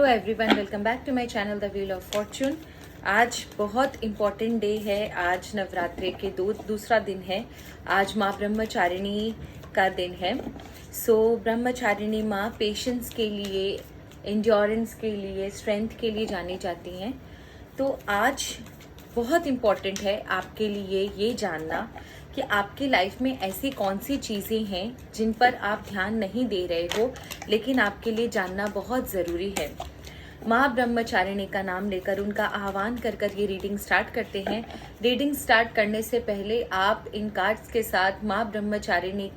Hello everyone, welcome back to my channel the wheel of fortune. आज बहुत important day है। आज नवरात्रि के दूसरा दिन है। आज माँ ब्रह्मचारिणी का दिन है। ब्रह्मचारिणी माँ पेशेंस के लिए, एंड्योरेंस के लिए, स्ट्रेंथ के लिए जानी जाती हैं। तो आज बहुत इम्पॉर्टेंट है आपके लिए ये जानना कि आपकी लाइफ में ऐसी कौन सी चीज़ें हैं जिन पर आप ध्यान नहीं दे रहे हो, लेकिन आपके लिए जानना बहुत ज़रूरी है। माँ ब्रह्मचारिणी का नाम लेकर, उनका आह्वान कर कर ये रीडिंग स्टार्ट करते हैं। रीडिंग स्टार्ट करने से पहले आप इन कार्ड्स के साथ माँ ब्रह्मचारिणी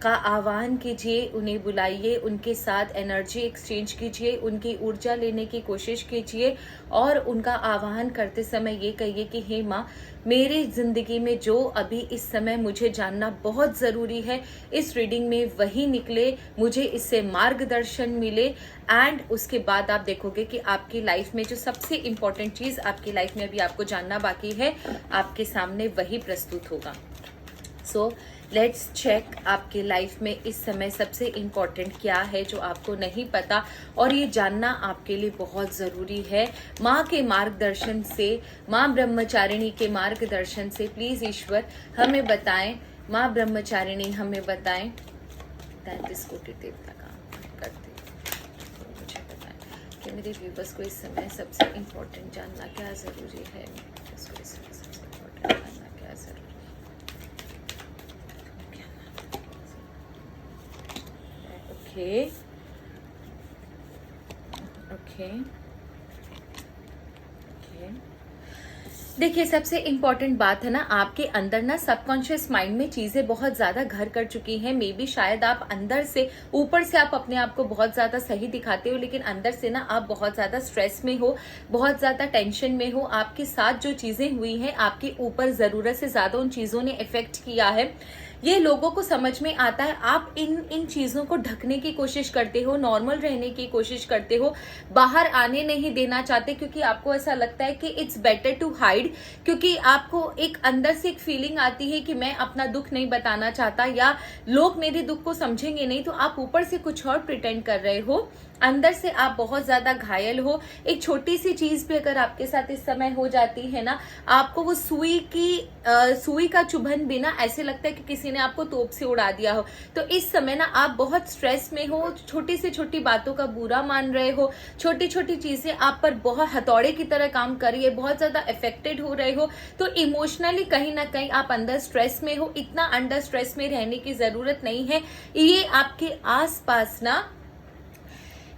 का आह्वान कीजिए, उन्हें बुलाइए, उनके साथ एनर्जी एक्सचेंज कीजिए, उनकी ऊर्जा लेने की कोशिश कीजिए और उनका आह्वान करते समय ये कहिए कि हे माँ, मेरी जिंदगी में जो अभी इस समय मुझे जानना बहुत ज़रूरी है, इस रीडिंग में वही निकले, मुझे इससे मार्गदर्शन मिले। एंड उसके बाद आप देखोगे कि आपकी लाइफ में जो सबसे इम्पोर्टेंट चीज़ आपकी लाइफ में अभी आपको जानना बाकी है, आपके सामने वही प्रस्तुत होगा। सो लेट्स चेक आपकी लाइफ में इस समय सबसे इम्पॉर्टेंट क्या है जो आपको नहीं पता, और ये जानना आपके लिए बहुत ज़रूरी है। माँ के मार्गदर्शन से, माँ ब्रह्मचारिणी के मार्गदर्शन से प्लीज़ ईश्वर हमें बताएं, माँ ब्रह्मचारिणी हमें बताएं। कोटि देवता काम करते तो मुझे बताएं कि मेरे व्यूवर्स को इस समय सबसे इम्पोर्टेंट जानना क्या ज़रूरी है। इसको इस समय सबसे इम्पोर्टेंट जानना क्या ज़रूरी है। ओके ओके ओके, देखिए सबसे इम्पॉर्टेंट बात है ना, आपके अंदर ना सबकॉन्शियस माइंड में चीजें बहुत ज्यादा घर कर चुकी हैं। मे बी शायद आप अंदर से, ऊपर से आप अपने आप को बहुत ज्यादा सही दिखाते हो, लेकिन अंदर से ना आप बहुत ज्यादा स्ट्रेस में हो, बहुत ज्यादा टेंशन में हो। आपके साथ जो चीजें हुई हैं, आपके ऊपर जरूरत से ज्यादा उन चीजों ने इफेक्ट किया है। ये लोगों को समझ में आता है। आप इन चीजों को ढकने की कोशिश करते हो, नॉर्मल रहने की कोशिश करते हो, बाहर आने नहीं देना चाहते, क्योंकि आपको ऐसा लगता है कि इट्स बेटर टू हाइड, क्योंकि आपको एक अंदर से एक फीलिंग आती है कि मैं अपना दुख नहीं बताना चाहता, या लोग मेरे दुख को समझेंगे नहीं, तो आप ऊपर से कुछ और प्रिटेंड कर रहे हो, अंदर से आप बहुत ज्यादा घायल हो। एक छोटी सी चीज भी अगर आपके साथ इस समय हो जाती है ना, आपको वो सुई का चुभन भी ना ऐसे लगता है कि किसी ने आपको तोप से उड़ा दिया हो। तो इस समय ना आप बहुत स्ट्रेस में हो, छोटी से छोटी बातों का बुरा मान रहे हो, छोटी छोटी चीजें आप पर बहुत हथौड़े की तरह काम कर रही है, बहुत ज्यादा अफेक्टेड हो रहे हो। तो इमोशनली कहीं ना कहीं आप अंदर स्ट्रेस में हो। इतना अंडर स्ट्रेस में रहने की जरूरत नहीं है। ये आपके आसपास ना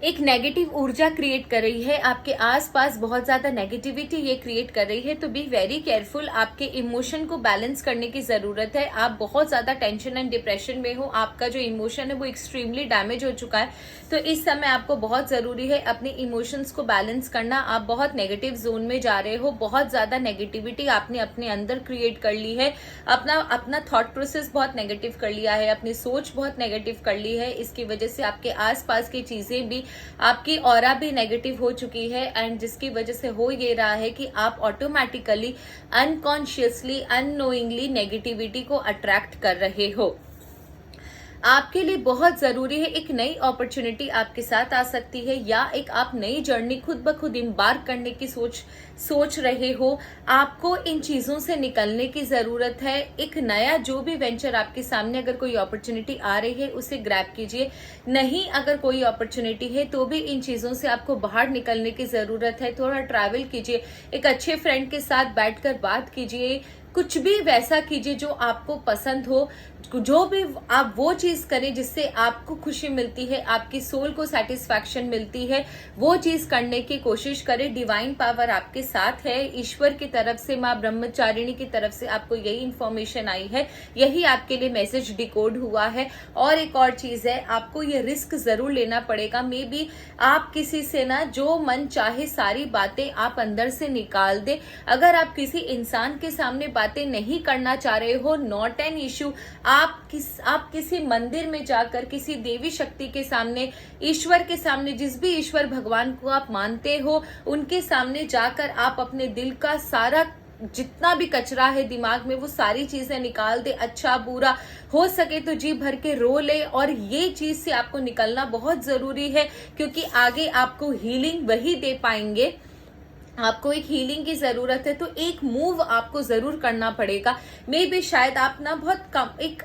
एक नेगेटिव ऊर्जा क्रिएट कर रही है, आपके आसपास बहुत ज्यादा नेगेटिविटी ये क्रिएट कर रही है। तो बी वेरी केयरफुल, आपके इमोशन को बैलेंस करने की जरूरत है। आप बहुत ज्यादा टेंशन एंड डिप्रेशन में हो, आपका जो इमोशन है वो एक्सट्रीमली डैमेज हो चुका है। तो इस समय आपको बहुत जरूरी है अपने इमोशंस को बैलेंस करना। आप बहुत नेगेटिव जोन में जा रहे हो, बहुत ज्यादा नेगेटिविटी आपने अपने अंदर क्रिएट कर ली है, अपना थॉट प्रोसेस बहुत नेगेटिव कर लिया है, अपनी सोच बहुत नेगेटिव कर ली है। इसकी वजह से आपके आसपास की चीजें भी, आपकी ऑरा भी नेगेटिव हो चुकी है, एंड जिसकी वजह से हो ये रहा है कि आप ऑटोमेटिकली, अनकॉन्शियसली, अननोइंगली नेगेटिविटी को अट्रैक्ट कर रहे हो। आपके लिए बहुत जरूरी है, एक नई अपॉर्चुनिटी आपके साथ आ सकती है, या एक आप नई जर्नी खुद ब खुद इम्बार्क करने की सोच रहे हो। आपको इन चीजों से निकलने की जरूरत है। एक नया जो भी वेंचर आपके सामने, अगर कोई अपॉर्चुनिटी आ रही है उसे ग्रैब कीजिए। नहीं अगर कोई अपॉर्चुनिटी है तो भी इन चीजों से आपको बाहर निकलने की जरूरत है। थोड़ा ट्रैवल कीजिए, एक अच्छे फ्रेंड के साथ बैठकर बात कीजिए, कुछ भी वैसा कीजिए जो आपको पसंद हो। जो भी आप वो चीज करें जिससे आपको खुशी मिलती है, आपकी सोल को सेटिस्फैक्शन मिलती है, वो चीज करने की कोशिश करें। डिवाइन पावर आपके साथ है, ईश्वर की तरफ से, माँ ब्रह्मचारिणी की तरफ से आपको यही इंफॉर्मेशन आई है, यही आपके लिए मैसेज डिकोड हुआ है। और एक और चीज है, आपको ये रिस्क जरूर लेना पड़ेगा। मे बी आप किसी से ना जो मन चाहे सारी बातें आप अंदर से निकाल दे। अगर आप किसी इंसान के सामने बातें नहीं करना चाह रहे हो, नॉट एन इश्यू। आप किसी मंदिर में जाकर, किसी देवी शक्ति के सामने, ईश्वर के सामने, जिस भी ईश्वर भगवान को आप मानते हो, उनके सामने जाकर आप अपने दिल का सारा जितना भी कचरा है दिमाग में वो सारी चीजें निकाल दे, अच्छा बुरा हो सके तो जी भर के रो ले। और ये चीज से आपको निकलना बहुत जरूरी है, क्योंकि आगे आपको हीलिंग वही दे पाएंगे। आपको एक हीलिंग की जरूरत है, तो एक मूव आपको जरूर करना पड़ेगा। मे बी शायद आप ना बहुत कम एक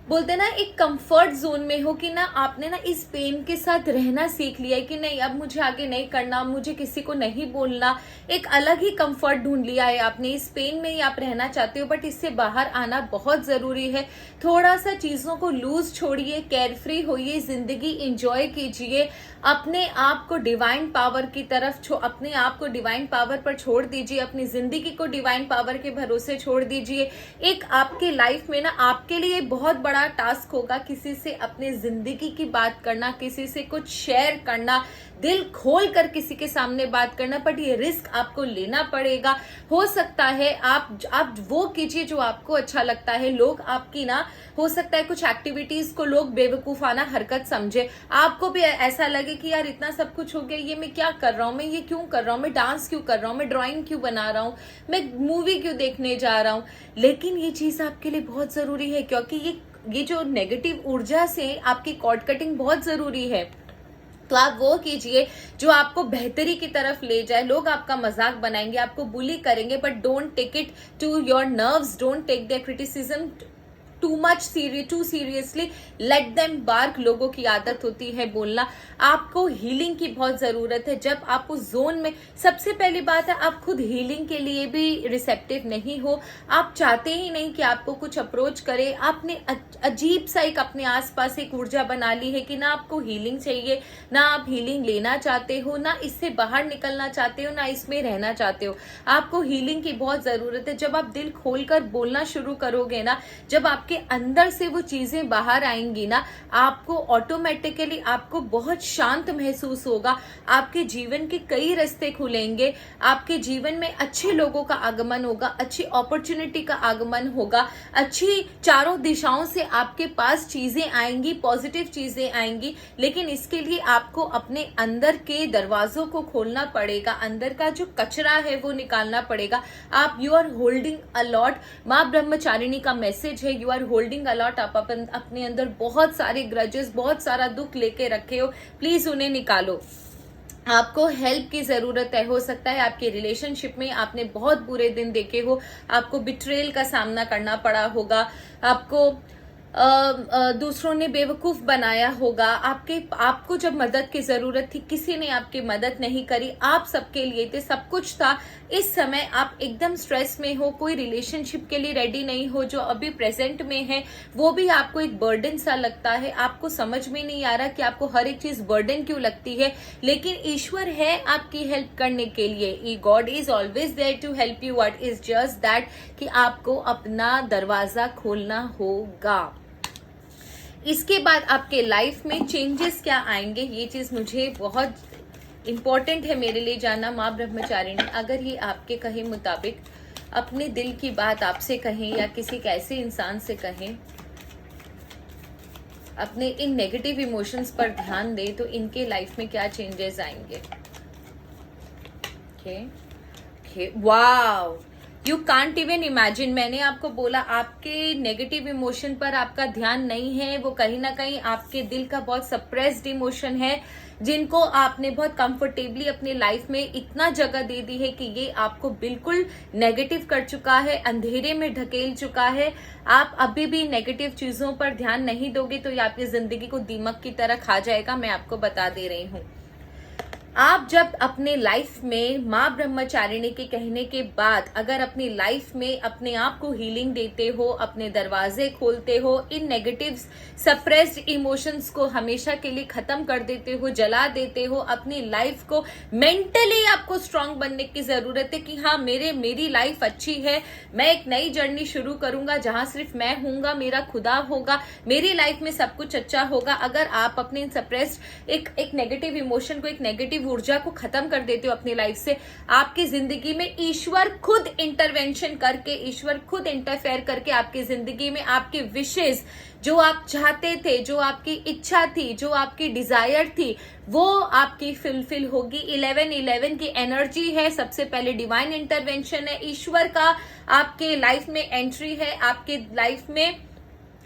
बोलते ना एक कंफर्ट जोन में हो, कि ना आपने ना इस पेन के साथ रहना सीख लिया है कि नहीं अब मुझे आगे नहीं करना, मुझे किसी को नहीं बोलना। एक अलग ही कंफर्ट ढूंढ लिया है आपने, इस पेन में ही आप रहना चाहते हो, बट इससे बाहर आना बहुत जरूरी है। थोड़ा सा चीजों को लूज छोड़िए, केयरफ्री होइए, जिंदगी इंजॉय कीजिए, अपने आप को डिवाइन पावर की तरफ अपने आप को डिवाइन पावर पर छोड़ दीजिए, अपनी जिंदगी को डिवाइन पावर के भरोसे छोड़ दीजिए। एक आपके लाइफ में ना आपके लिए बहुत बड़ा टास्क होगा किसी से अपने जिंदगी की बात करना, किसी से कुछ शेयर करना, दिल खोल कर किसी के सामने बात करना, बट ये रिस्क आपको लेना पड़ेगा। हो सकता है आप वो कीजिए जो आपको अच्छा लगता है। लोग आपकी ना हो सकता है कुछ एक्टिविटीज को लोग बेवकूफाना हरकत समझे, आपको भी ऐसा लगे कि यार इतना सब कुछ हो गया, ये मैं क्या कर रहा हूँ, मैं ये क्यों कर रहा हूँ, मैं डांस क्यों कर रहा हूँ, मैं ड्राइंग क्यों बना रहा हूँ, मैं मूवी क्यों देखने जा रहा हूँ। लेकिन ये चीज आपके लिए बहुत जरूरी है, क्योंकि ये जो नेगेटिव ऊर्जा से आपकी कॉर्ड कटिंग बहुत जरूरी है। तो आप वो कीजिए जो आपको बेहतरी की तरफ ले जाए। लोग आपका मजाक बनाएंगे, आपको बुली करेंगे, but don't take it to your nerves, don't take their criticism too seriously, let them bark. लोगों की आदत होती है बोलना। आपको हीलिंग की बहुत जरूरत है। जब आप उस जोन में, सबसे पहली बात है आप खुद हीलिंग के लिए भी रिसेप्टिव नहीं हो, आप चाहते ही नहीं कि आपको कुछ अप्रोच करे। आपने अजीब सा एक अपने आसपास एक ऊर्जा बना ली है कि ना आपको हीलिंग चाहिए, ना आप हीलिंग लेना चाहते हो, ना इससे बाहर निकलना चाहते हो, ना इसमें रहना चाहते हो। आपको हीलिंग की बहुत जरूरत है। जब आप दिल खोलकर बोलना शुरू करोगे ना, जब आपके अंदर से वो चीजें बाहर आएंगी ना, आपको ऑटोमेटिकली आपको बहुत शांत महसूस होगा। आपके जीवन के कई रास्ते खुलेंगे, आपके जीवन में अच्छे लोगों का आगमन होगा, अच्छी अपॉर्चुनिटी का आगमन होगा, अच्छी चारों दिशाओं से आपके पास चीजें आएंगी, पॉजिटिव चीजें आएंगी। लेकिन इसके लिए आपको अपने अंदर के दरवाजों को खोलना पड़ेगा, अंदर का जो कचरा है वो निकालना पड़ेगा। आप यू आर होल्डिंग अलॉट, माँ ब्रह्मचारिणी का मैसेज है, यू आर होल्डिंग अलॉट। आप अपने अंदर बहुत सारे ग्रजेस, बहुत सारा दुख लेके रखे हो, प्लीज उन्हें निकालो। आपको हेल्प की जरूरत है। हो सकता है आपके रिलेशनशिप में आपने बहुत बुरे दिन देखे हो, आपको बिट्रेल का सामना करना पड़ा होगा, आपको दूसरों ने बेवकूफ बनाया होगा, आपको जब मदद की जरूरत थी किसी ने आपकी मदद नहीं करी, आप सबके लिए थे, सब कुछ था। इस समय आप एकदम स्ट्रेस में हो, कोई रिलेशनशिप के लिए रेडी नहीं हो, जो अभी प्रेजेंट में है वो भी आपको एक बर्डन सा लगता है। आपको समझ में नहीं आ रहा कि आपको हर एक चीज बर्डन क्यों लगती है, लेकिन ईश्वर है आपकी हेल्प करने के लिए। God is always there to help you. What is just that कि आपको अपना दरवाजा खोलना होगा। इसके बाद आपके लाइफ में चेंजेस क्या आएंगे, ये चीज मुझे बहुत इंपॉर्टेंट है मेरे लिए जानना। माँ ब्रह्मचारिणी अगर ये आपके कहे मुताबिक अपने दिल की बात आपसे कहें या किसी ऐसे इंसान से कहें, अपने इन नेगेटिव इमोशंस पर ध्यान दे, तो इनके लाइफ में क्या चेंजेस आएंगे। Wow, you can't even imagine. मैंने आपको बोला आपके नेगेटिव इमोशन पर आपका ध्यान नहीं है, वो कहीं ना कहीं आपके दिल का बहुत सप्रेस्ड इमोशन है, जिनको आपने बहुत कंफर्टेबली अपनी लाइफ में इतना जगह दे दी है कि ये आपको बिल्कुल नेगेटिव कर चुका है, अंधेरे में ढकेल चुका है। आप अभी भी नेगेटिव चीजों पर ध्यान नहीं दोगे तो ये आपकी जिंदगी को दीमक की तरह खा जाएगा। मैं आपको बता दे रही हूँ। आप जब अपने लाइफ में माँ ब्रह्मचारिणी के कहने के बाद अगर अपनी लाइफ में अपने आप को हीलिंग देते हो, अपने दरवाजे खोलते हो, इन नेगेटिव सप्रेस्ड इमोशंस को हमेशा के लिए खत्म कर देते हो, जला देते हो, अपनी लाइफ को मेंटली आपको स्ट्रांग बनने की जरूरत है कि हाँ मेरी लाइफ अच्छी है, मैं एक नई जर्नी शुरू करूंगा जहां सिर्फ मैं हूंगा, मेरा खुदा होगा, मेरी लाइफ में सब कुछ अच्छा होगा। अगर आप अपने सप्रेस्ड एक नेगेटिव इमोशन को, एक नेगेटिव ऊर्जा को खत्म कर देते हो अपनी लाइफ से, आपकी जिंदगी में ईश्वर खुद इंटरवेंशन करके, ईश्वर खुद इंटरफेयर करके आपकी जिंदगी में आपके विशेष जो आप चाहते थे, जो आपकी इच्छा थी, जो आपकी डिजायर थी, वो आपकी फुलफिल होगी। 11-11 की एनर्जी है, सबसे पहले डिवाइन इंटरवेंशन है, ईश्वर का आपके लाइफ में एंट्री है, आपके लाइफ में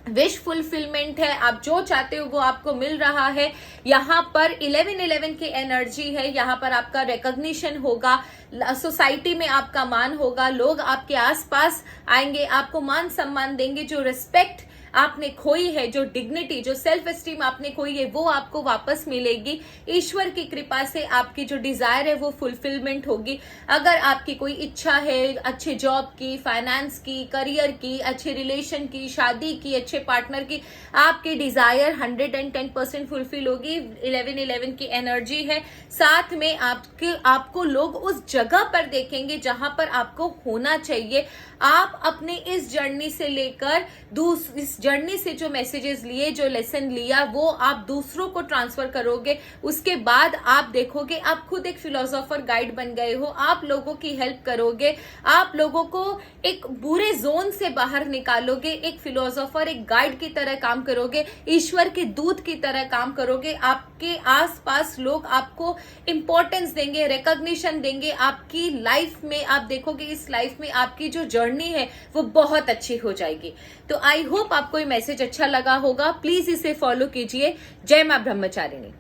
विश फुलफिलमेंट है, आप जो चाहते हो वो आपको मिल रहा है। यहाँ पर 11-11 की एनर्जी है, यहाँ पर आपका रिकॉग्निशन होगा, सोसाइटी में आपका मान होगा, लोग आपके आसपास आएंगे, आपको मान सम्मान देंगे, जो रिस्पेक्ट आपने खोई है, जो डिग्निटी, जो सेल्फ एस्टीम आपने खोई है, वो आपको वापस मिलेगी। ईश्वर की कृपा से आपकी जो डिजायर है वो फुलफिलमेंट होगी। अगर आपकी कोई इच्छा है अच्छे जॉब की, फाइनेंस की, करियर की, अच्छे रिलेशन की, शादी की, अच्छे पार्टनर की, आपकी डिजायर 110% फुलफिल होगी। 11-11 की एनर्जी है। साथ में आपको लोग उस जगह पर देखेंगे जहां पर आपको होना चाहिए। आप अपने इस जर्नी से लेकर इस जर्नी से जो मैसेजेस लिए, जो लेसन लिया, वो आप दूसरों को ट्रांसफर करोगे। उसके बाद आप देखोगे आप खुद एक फिलोसोफर गाइड बन गए हो, आप लोगों की हेल्प करोगे, आप लोगों को एक बुरे जोन से बाहर निकालोगे, एक फिलोसोफर, एक गाइड की तरह काम करोगे, ईश्वर के दूत की तरह काम करोगे। आपके आसपास लोग आपको इंपॉर्टेंस देंगे, रिकॉग्निशन देंगे। आपकी लाइफ में आप देखोगे इस लाइफ में आपकी जो जर्नी है वो बहुत अच्छी हो जाएगी। तो आई होप आपको ये मैसेज अच्छा लगा होगा। प्लीज इसे फॉलो कीजिए। जय मां ब्रह्मचारिणी।